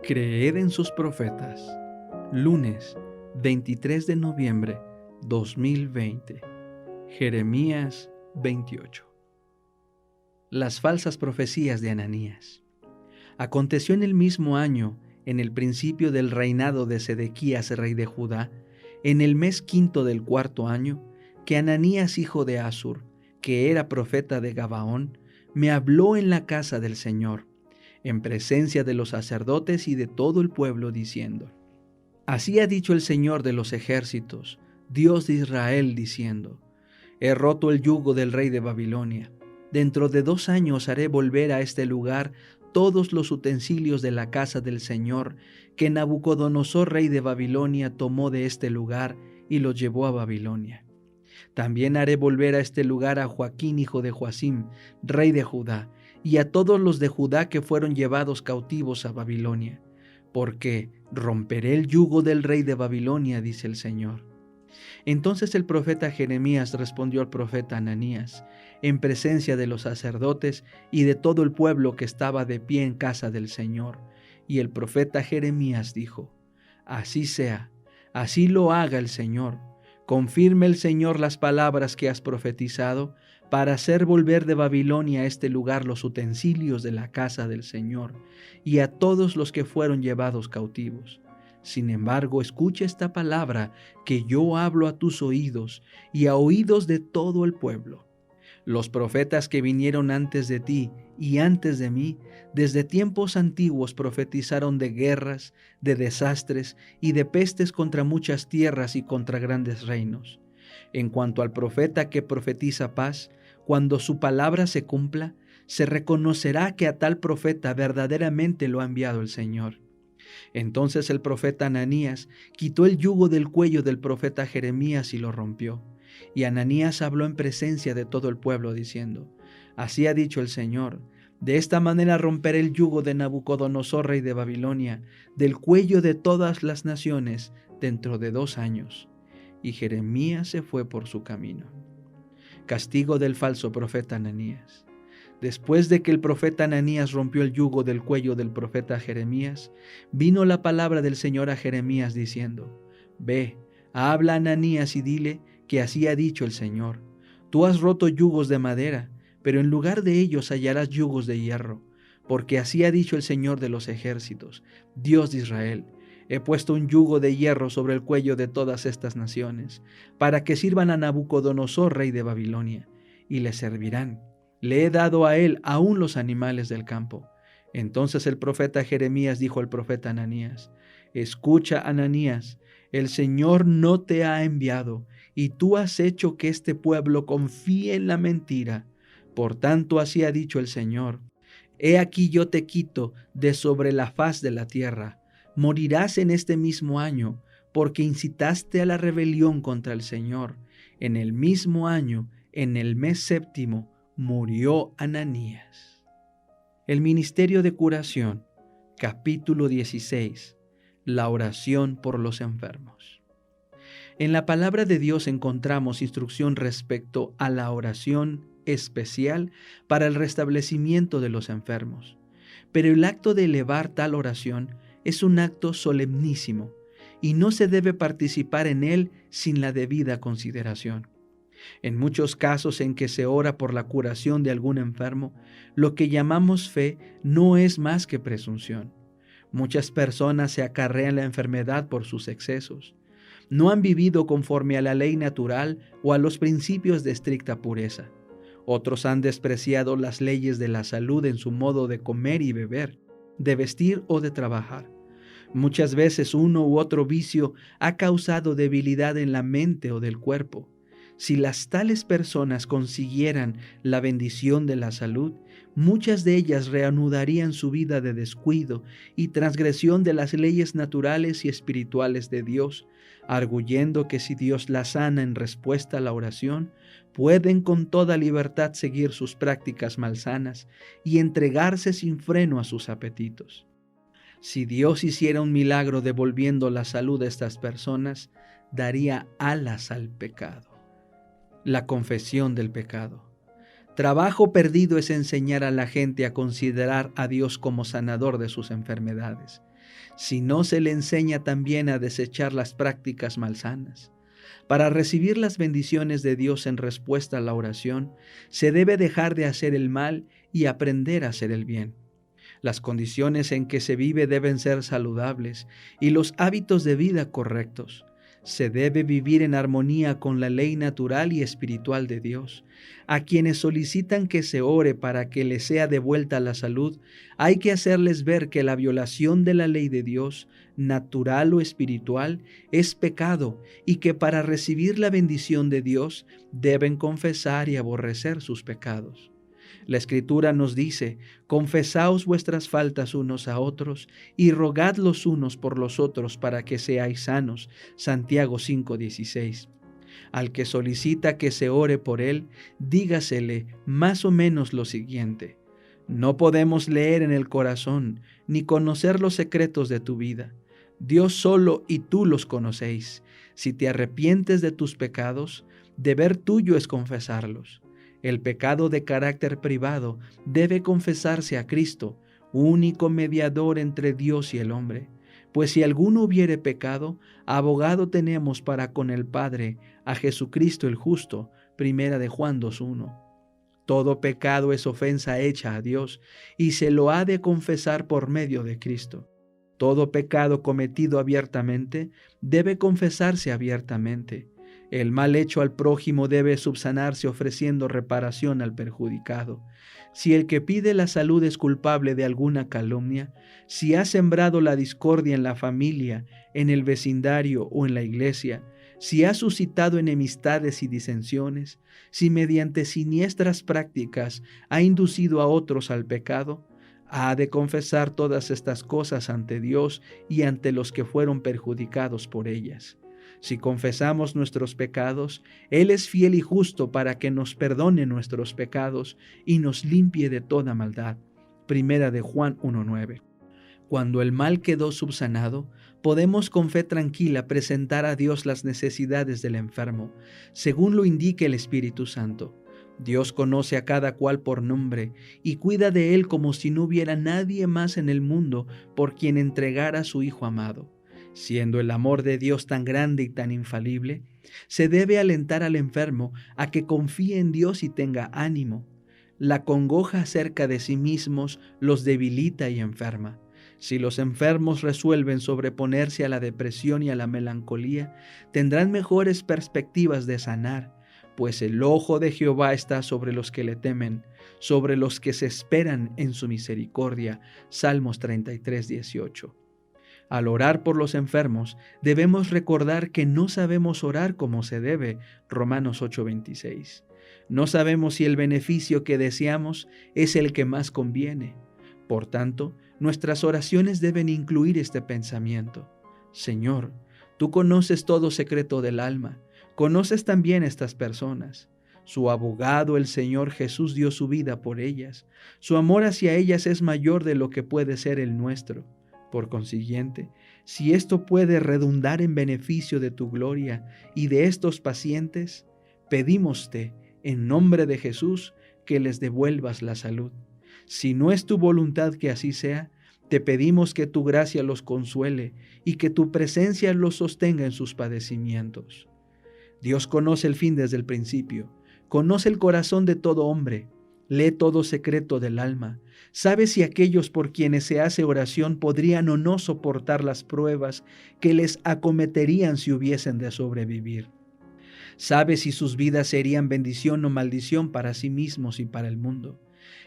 Creed en sus profetas. Lunes 23 de noviembre 2020. Jeremías 28. Las falsas profecías de Ananías. Aconteció en el mismo año, en el principio del reinado de Sedequías, rey de Judá, en el mes quinto del cuarto año, que Ananías, hijo de Asur, que era profeta de Gabaón, me habló en la casa del Señor, en presencia de los sacerdotes y de todo el pueblo, diciendo: Así ha dicho el Señor de los ejércitos, Dios de Israel, diciendo: He roto el yugo del rey de Babilonia. Dentro de 2 años haré volver a este lugar todos los utensilios de la casa del Señor que Nabucodonosor, rey de Babilonia, tomó de este lugar y los llevó a Babilonia. También haré volver a este lugar a Joaquín, hijo de Joacim, rey de Judá, y a todos los de Judá que fueron llevados cautivos a Babilonia, porque romperé el yugo del rey de Babilonia, dice el Señor. Entonces el profeta Jeremías respondió al profeta Ananías, en presencia de los sacerdotes y de todo el pueblo que estaba de pie en casa del Señor. Y el profeta Jeremías dijo: Así sea, así lo haga el Señor. Confirme el Señor las palabras que has profetizado, para hacer volver de Babilonia a este lugar los utensilios de la casa del Señor y a todos los que fueron llevados cautivos. Sin embargo, escucha esta palabra que yo hablo a tus oídos y a oídos de todo el pueblo. Los profetas que vinieron antes de ti y antes de mí, desde tiempos antiguos profetizaron de guerras, de desastres y de pestes contra muchas tierras y contra grandes reinos. En cuanto al profeta que profetiza paz, cuando su palabra se cumpla, se reconocerá que a tal profeta verdaderamente lo ha enviado el Señor. Entonces el profeta Ananías quitó el yugo del cuello del profeta Jeremías y lo rompió. Y Ananías habló en presencia de todo el pueblo, diciendo: Así ha dicho el Señor: de esta manera romperé el yugo de Nabucodonosor, rey de Babilonia, del cuello de todas las naciones, dentro de 2 años. Y Jeremías se fue por su camino. Castigo del falso profeta Ananías. Después de que el profeta Ananías rompió el yugo del cuello del profeta Jeremías, vino la palabra del Señor a Jeremías diciendo: Ve, habla a Ananías y dile que así ha dicho el Señor: Tú has roto yugos de madera, pero en lugar de ellos hallarás yugos de hierro, porque así ha dicho el Señor de los ejércitos, Dios de Israel: He puesto un yugo de hierro sobre el cuello de todas estas naciones, para que sirvan a Nabucodonosor, rey de Babilonia, y le servirán. Le he dado a él aún los animales del campo. Entonces el profeta Jeremías dijo al profeta Ananías: Escucha, Ananías, el Señor no te ha enviado, y tú has hecho que este pueblo confíe en la mentira. Por tanto, así ha dicho el Señor: He aquí yo te quito de sobre la faz de la tierra. Morirás en este mismo año, porque incitaste a la rebelión contra el Señor. En el mismo año, en el mes séptimo, murió Ananías. El ministerio de curación, capítulo 16. La oración por los enfermos. En la palabra de Dios encontramos instrucción respecto a la oración especial para el restablecimiento de los enfermos. Pero el acto de elevar tal oración es un acto solemnísimo y no se debe participar en él sin la debida consideración. En muchos casos en que se ora por la curación de algún enfermo, lo que llamamos fe no es más que presunción. Muchas personas se acarrean la enfermedad por sus excesos. No han vivido conforme a la ley natural o a los principios de estricta pureza. Otros han despreciado las leyes de la salud en su modo de comer y beber, de vestir o de trabajar. Muchas veces uno u otro vicio ha causado debilidad en la mente o del cuerpo. Si las tales personas consiguieran la bendición de la salud, muchas de ellas reanudarían su vida de descuido y transgresión de las leyes naturales y espirituales de Dios, arguyendo que si Dios las sana en respuesta a la oración, pueden con toda libertad seguir sus prácticas malsanas y entregarse sin freno a sus apetitos. Si Dios hiciera un milagro devolviendo la salud de estas personas, daría alas al pecado. La confesión del pecado. Trabajo perdido es enseñar a la gente a considerar a Dios como sanador de sus enfermedades. si no se le enseña también a desechar las prácticas malsanas. Para recibir las bendiciones de Dios en respuesta a la oración, se debe dejar de hacer el mal y aprender a hacer el bien. Las condiciones en que se vive deben ser saludables y los hábitos de vida correctos. Se debe vivir en armonía con la ley natural y espiritual de Dios. A quienes solicitan que se ore para que les sea devuelta la salud, hay que hacerles ver que la violación de la ley de Dios, natural o espiritual, es pecado y que para recibir la bendición de Dios deben confesar y aborrecer sus pecados. La Escritura nos dice: confesaos vuestras faltas unos a otros y rogad los unos por los otros para que seáis sanos. Santiago 5:16. Al que solicita que se ore por él, dígasele más o menos lo siguiente: no podemos leer en el corazón ni conocer los secretos de tu vida. Dios solo y tú los conocéis. Si te arrepientes de tus pecados, deber tuyo es confesarlos. El pecado de carácter privado debe confesarse a Cristo, único mediador entre Dios y el hombre. Pues si alguno hubiere pecado, abogado tenemos para con el Padre, a Jesucristo el justo. Primera de Juan 2:1. Todo pecado es ofensa hecha a Dios y se lo ha de confesar por medio de Cristo. Todo pecado cometido abiertamente debe confesarse abiertamente. El mal hecho al prójimo debe subsanarse ofreciendo reparación al perjudicado. Si el que pide la salud es culpable de alguna calumnia, si ha sembrado la discordia en la familia, en el vecindario o en la iglesia, si ha suscitado enemistades y disensiones, si mediante siniestras prácticas ha inducido a otros al pecado, ha de confesar todas estas cosas ante Dios y ante los que fueron perjudicados por ellas. Si confesamos nuestros pecados, Él es fiel y justo para que nos perdone nuestros pecados y nos limpie de toda maldad. Primera de Juan 1:9. Cuando el mal quedó subsanado, podemos con fe tranquila presentar a Dios las necesidades del enfermo, según lo indique el Espíritu Santo. Dios conoce a cada cual por nombre y cuida de él como si no hubiera nadie más en el mundo por quien entregara a su Hijo amado. Siendo el amor de Dios tan grande y tan infalible, se debe alentar al enfermo a que confíe en Dios y tenga ánimo. La congoja acerca de sí mismos los debilita y enferma. Si los enfermos resuelven sobreponerse a la depresión y a la melancolía, tendrán mejores perspectivas de sanar, pues el ojo de Jehová está sobre los que le temen, sobre los que se esperan en su misericordia. Salmos 33:18. Al orar por los enfermos, debemos recordar que no sabemos orar como se debe. Romanos 8:26. No sabemos si el beneficio que deseamos es el que más conviene. Por tanto, nuestras oraciones deben incluir este pensamiento: Señor, tú conoces todo secreto del alma, conoces también estas personas. Su abogado, el Señor Jesús, dio su vida por ellas. Su amor hacia ellas es mayor de lo que puede ser el nuestro. Por consiguiente, si esto puede redundar en beneficio de tu gloria y de estos pacientes, pedímoste, en nombre de Jesús, que les devuelvas la salud. Si no es tu voluntad que así sea, te pedimos que tu gracia los consuele y que tu presencia los sostenga en sus padecimientos. Dios conoce el fin desde el principio, conoce el corazón de todo hombre, lee todo secreto del alma, sabe si aquellos por quienes se hace oración podrían o no soportar las pruebas que les acometerían si hubiesen de sobrevivir. Sabe si sus vidas serían bendición o maldición para sí mismos y para el mundo.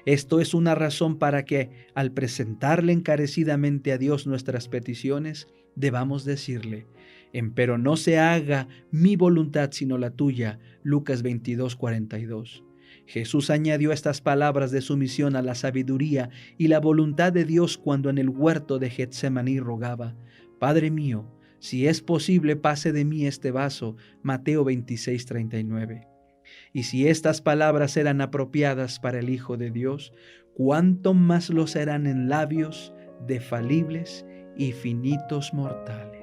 Esto es una razón para que, al presentarle encarecidamente a Dios nuestras peticiones, debamos decirle: empero no se haga mi voluntad sino la tuya. Lucas 22:42. Jesús añadió estas palabras de sumisión a la sabiduría y la voluntad de Dios cuando en el huerto de Getsemaní rogaba: Padre mío, si es posible, pase de mí este vaso. Mateo 26:39. Y si estas palabras eran apropiadas para el Hijo de Dios, ¿cuánto más lo serán en labios de falibles y finitos mortales?